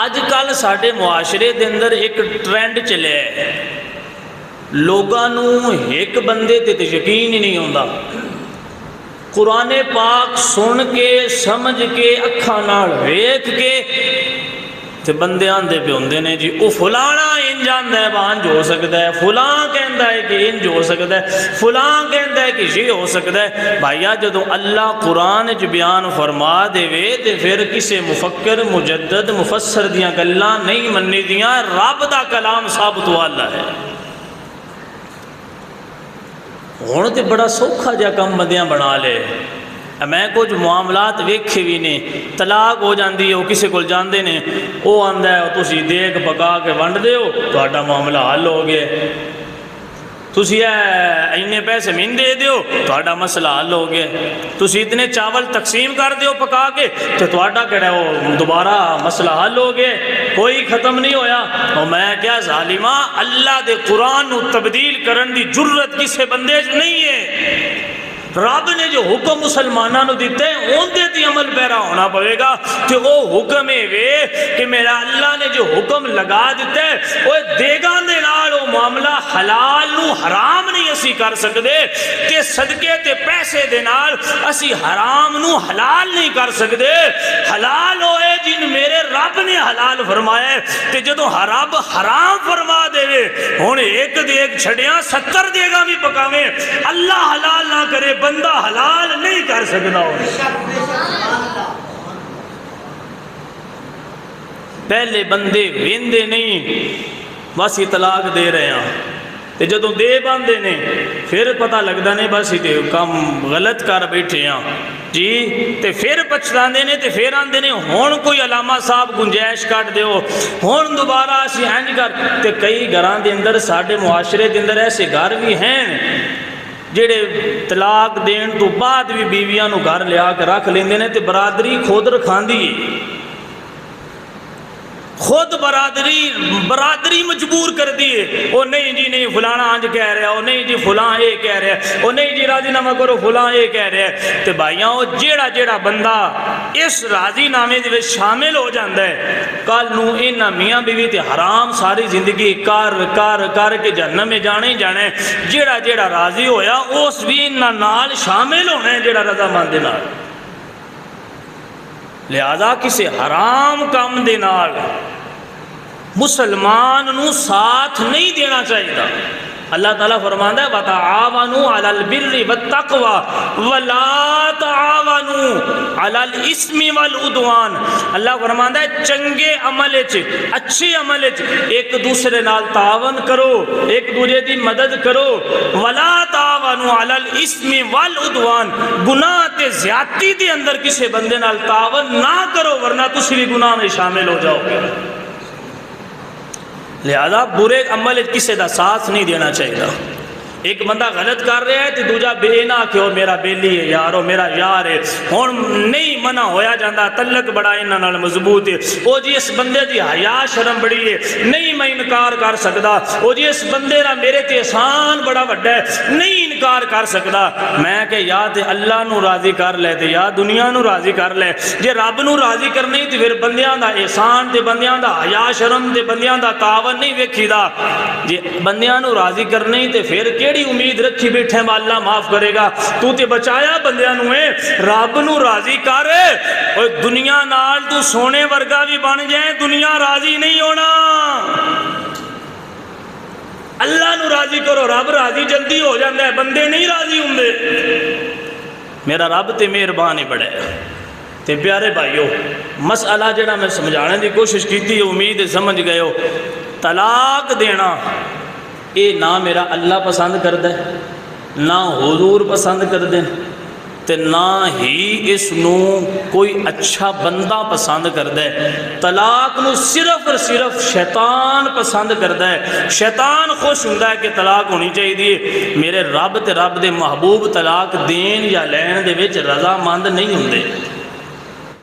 اج کل ساڈے معاشرے دے اندر ایک ٹرینڈ چلیا ہے، لوگاں نوں ایک بندے تے یقین ہی نہیں ہوندا، قرآن پاک سن کے سمجھ کے اکھاں نال ویکھ کے تے بندے آندے پہ ہوندے نے جی او فلانا انج آندا ہے بانج ہو سکتا ہے، فلاں کہندا ہے کہ انج ہو سکتا ہے، فلاں کہندا ہے کہ یہ ہو سکتا ہے۔ بھائیا جدوں اللہ قرآن وچ بیان فرما دے وے تے پھر کسے مفکر مجدد مفسر دیاں گلاں نہیں مننی دیاں، رب دا کلام ثابت والا ہے۔ ہن تے بڑا سوکھا جا کم بندیاں بنا لے، میں کچھ معاملات ویکھے بھی نے، طلاق ہو جاندی ہے، وہ کسی کو جاندے نے، وہ آندا ہے تسی دیگ پکا کے ونڈ دیو تہاڈا معاملہ حل ہو گیا، تسی اینے پیسے مین دے دیو تہاڈا مسئلہ حل ہو گیا، تسی اتنے چاول تقسیم کر دیو پکا کے تو تہاڈا کہڑا وہ دوبارہ مسئلہ حل ہو گیا، کوئی ختم نہیں ہویا۔ اور میں کیا ظالمہ، اللہ دے قرآن نو تبدیل کرن دی جرت کسے بندے چ نہیں ہے۔ رب نے جو حکم مسلمانوں نے دیتے ہیں ان دے تی عمل پیرا ہونا پڑے گا کہ وہ حکم ہے وے کہ میرا اللہ نے جو حکم لگا دیتے ہیں وہ دیگان دے نال وہ معاملہ حلال نو حرام نہیں اسی کر سکتے کہ صدقے تے پیسے دے نال اسی حرام نو حلال نہیں کر سکتے۔ حلال ہوئے جن میرے رب نے حلال فرمایا کہ جدو رب حرام فرما دے ہون ایک دیگ چھڑیاں 70 دیگاں بھی پکاویں، اللہ حلال نہ کرے بندہ حلال نہیں کر سکتا۔ پہلے بندے ویندے نہیں بس ہی طلاق دے رہے ہیں تے جدوں دے باندے نے پھر پتہ لگدا نہیں بس ہی کم غلط کر بیٹھے ہیں جی، تے پھر پچھتاندے نے تے پھر آندے نے ہون کوئی علامہ صاحب گنجائش کٹ دیو ہون دوبارہ اسی انج کر تے کئی گھراں دے اندر ساڈے معاشرے دے اندر ایسے گھر بھی ہیں جڑے طلاق دین تو بعد بھی بیویاں نو گھر لیا کے رکھ لیندے نے تے برادری خود رکھاندی ہے، خود برادری مجبور کر دیئے، او نہیں جی نہیں فلانا آنج کہہ رہا ہے، او نہیں جی فلان یہ کہہ رہا ہے، او نہیں جی راضی نامہ کرو فلان یہ کہہ رہا ہے۔ تے بھائیاں او جیڑا بندہ اس راضی نامے دے وچ شامل ہو جاندا ہے کل نو انہاں میاں بیوی تے حرام ساری زندگی کر کے جہنم میں جانا ہی جانا ہے۔ جیڑا راضی ہویا اس بھی انہاں نال شامل ہونا ہے جیڑا رضا مند نال۔ لہذا کسی حرام کام دے نال مسلمان نو ساتھ نہیں دینا چاہیے۔ اللہ تعالیٰ فرماندا ہے وَتَعَاوَنُوا عَلَى الْبِرِّ وَالتَّقْوَى وَلَا تَعَاوَنُوا عَلَى الْإِثْمِ وَالْعُدْوَانِ۔ اللہ فرماندا ہے چنگے عمل وچ اچھے عمل وچ ایک دوسرے نال تعاون کرو، ایک دوسرے دی مدد کرو، وَلَا تَعَاوَنُوا عَلَى الْإِثْمِ وَالْعُدْوَانِ، گناہ تے زیادتی دے اندر کسی بندے نال تعاون نہ کرو ورنہ تسی بھی گناہ میں شامل ہو جاؤ گے۔ لہذا برے عمل کسی دا ساتھ نہیں دینا چاہیے۔ ایک بندہ غلط کر رہا ہے تو دوجا بے نہ کہ وہ میرا بیلی ہے یارو میرا یار ہے، ہون نہیں منع ہویا جاندہ، تعلق بڑا انہاں نال مضبوط ہے، او جی اس بندے دی حیا شرم بڑی ہے نہیں میں انکار کر سکدا، او جی اس بندے دا میرے تے احسان بڑا وڈا ہے نہیں انکار کر سکدا۔ میں کہ یا تے اللہ نو راضی کر لے تے یا دنیا نو راضی کر لے، جے رب نو راضی کرنی تے پھر بندیاں دا احسان تے بندیاں دا حیا شرم تے بندیاں دا تعاون نہیں ویکھیدا، جے بندیاں نو راضی کرنی تے پھر کیڑی امید رکھی بیٹھے ہیں اللہ معاف کرے گا، تو تے بچایا بندیاں نو ہے، رب نو راضی کر، اور دنیا نال تو سونے ورگا بھی بن جائے دنیا راضی نہیں ہونا۔ اللہ نو راضی کرو رب راضی جلدی ہو جاندہ ہے، بندے نہیں راضی ہوندے۔ میرا رب تے مہربان ہی بڑے تے پیارے بھائیو، مسئلہ جڑا میں سمجھانے دی کوشش کیتی ہے امید سمجھ گئے ہو۔ طلاق دینا اے نہ میرا اللہ پسند کردہ ہے، نہ حضور پسند کردے تے نہ ہی اس نو کوئی اچھا بندہ پسند کردہ ہے۔ طلاق نو صرف اور صرف شیطان پسند کردہ ہے، شیطان خوش ہوندہ ہے کہ طلاق ہونی چاہیے۔ میرے رب تے رب دے محبوب طلاق دین یا لین دے وچ رضا مند نہیں ہوندے۔